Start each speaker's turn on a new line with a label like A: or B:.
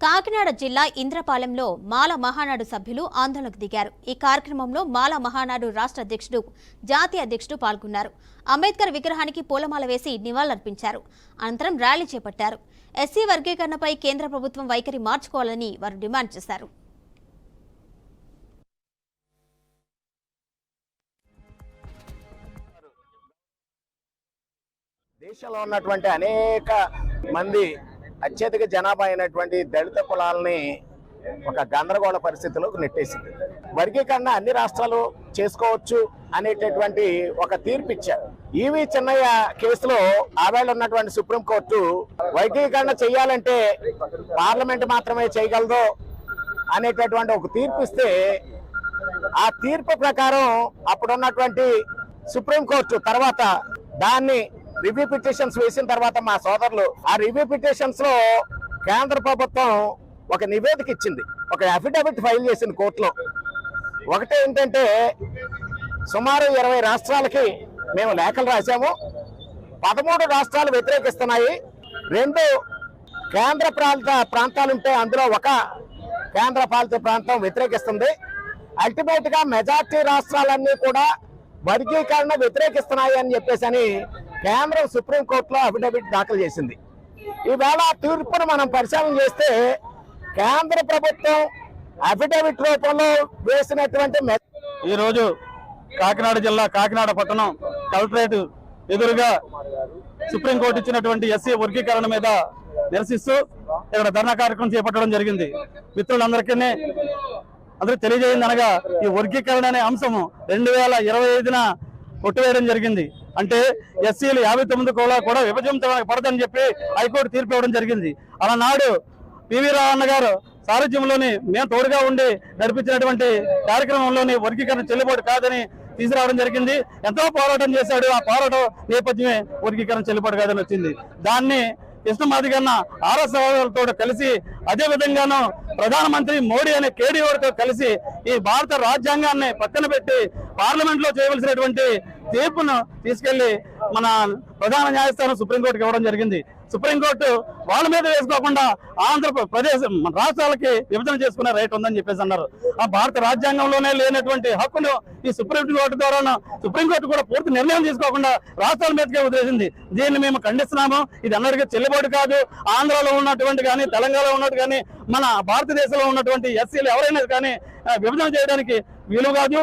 A: కాకినాడ జిల్లా ఇంద్రపాలెంలో మాల మహానాడు సభ్యులు ఆందోళనకు దిగారు. ఈ కార్యక్రమంలో మాల మహానాడు రాష్ట్ర అధ్యక్షుడు, జాతీయ అధ్యక్షుడు పాల్గొన్నారు. అంబేద్కర్ విగ్రహానికి పూలమాల వేసి నివాళులర్పించారు. అనంతరం ర్యాలీ చేపట్టారు. ఎస్సీ వర్గీకరణపై కేంద్ర ప్రభుత్వం వైఖరి మార్చుకోవాలని వారు డిమాండ్ చేశారు.
B: దేశంలో ఉన్నటువంటి అనేక మంది అత్యధిక జనాభా అయినటువంటి దళిత కులాలని ఒక గందరగోళ పరిస్థితిలోకి నెట్టేసింది. వర్గీకరణ అన్ని రాష్ట్రాలు చేసుకోవచ్చు అనేటటువంటి ఒక తీర్పు ఇచ్చారు. ఈవి చిన్నయ్య కేసులో ఆవేళ ఉన్నటువంటి సుప్రీంకోర్టు వర్గీకరణ చేయాలంటే పార్లమెంట్ మాత్రమే చేయగలదు అనేటటువంటి ఒక తీర్పు ఇస్తే, ఆ తీర్పు ప్రకారం అప్పుడున్నటువంటి సుప్రీంకోర్టు తర్వాత దాన్ని రివ్యూ పిటిషన్స్ వేసిన తర్వాత మా సోదరులు ఆ రివ్యూ పిటిషన్స్ లో కేంద్ర ప్రభుత్వం ఒక నివేదిక ఇచ్చింది, ఒక అఫిడవిట్ ఫైల్ చేసింది కోర్టులో. ఒకటి ఏంటంటే, సుమారు 20 రాష్ట్రాలకి మేము లేఖలు రాశాము, 13 రాష్ట్రాలు వ్యతిరేకిస్తున్నాయి, 2 కేంద్ర ప్రాంతాలుంటే అందులో ఒక కేంద్ర పాలిత ప్రాంతం వ్యతిరేకిస్తుంది. అల్టిమేట్ గా మెజార్టీ రాష్ట్రాలన్నీ కూడా వర్గీకరణ వ్యతిరేకిస్తున్నాయి అని చెప్పేసి కేంద్రం సుప్రీంకోర్టులో అఫిడవిట్ దాఖలు చేసింది. ఈవేళ తీర్పును మనం పరిశీలన చేస్తే కేంద్ర ప్రభుత్వం అఫిడవిట్ రూపంలో వేసినటువంటి
C: ఈరోజు కాకినాడ జిల్లా కాకినాడ పట్టణం కలెక్టరేట్ ఎదురుగా సుప్రీంకోర్టు ఇచ్చినటువంటి ఎస్సీ వర్గీకరణ మీద నిరసిస్తూ ఇక్కడ ధర్నా కార్యక్రమం చేపట్టడం జరిగింది. మిత్రులందరికీ అందరూ తెలియజేయింది అనగా, ఈ వర్గీకరణ అనే అంశము 2025న కొట్టివేయడం జరిగింది. అంటే ఎస్సీలు 59 కూడా విభజించబడదని చెప్పి హైకోర్టు తీర్పు ఇవ్వడం జరిగింది. అలనాడు పివి రావణ గారు సారథ్యంలోని మేము తోడుగా ఉండి నడిపించినటువంటి కార్యక్రమంలోని వర్గీకరణ చెల్లుబాటు కాదని తీసుకురావడం జరిగింది. ఎంతో పోరాటం చేశాడు. ఆ పోరాటం నేపథ్యమే వర్గీకరణ చెల్లుబాటు కాదని వచ్చింది. దాన్ని కృష్ణమాదిగన్న ఆర్ఎస్తో కలిసి, అదే విధంగాను ప్రధానమంత్రి మోడీ అనే కేడీఓడితో కలిసి ఈ భారత రాజ్యాంగాన్ని పక్కన పెట్టి పార్లమెంట్ లో చేయవలసినటువంటి తీర్పును తీసుకెళ్లి మన ప్రధాన న్యాయస్థానం సుప్రీంకోర్టుకి ఇవ్వడం జరిగింది. సుప్రీంకోర్టు వాళ్ళ మీద వేసుకోకుండా ఆంధ్రప్రదేశ్ రాష్ట్రాలకి విభజన చేసుకునే రైట్ ఉందని చెప్పేసి అన్నారు. ఆ భారత రాజ్యాంగంలోనే లేనటువంటి హక్కును ఈ సుప్రీంకోర్టు ద్వారా సుప్రీంకోర్టు కూడా పూర్తి నిర్ణయం తీసుకోకుండా రాష్ట్రాల మీదకే వదిలేసింది. దీన్ని మేము ఖండిస్తున్నాము. ఇది అందరికీ చెల్లుబాటు కాదు. ఆంధ్రాలో ఉన్నటువంటి కానీ, తెలంగాణలో ఉన్నట్టు కానీ, మన భారతదేశంలో ఉన్నటువంటి ఎస్సీలు ఎవరైనా కానీ విభజన చేయడానికి వీలు కాదు.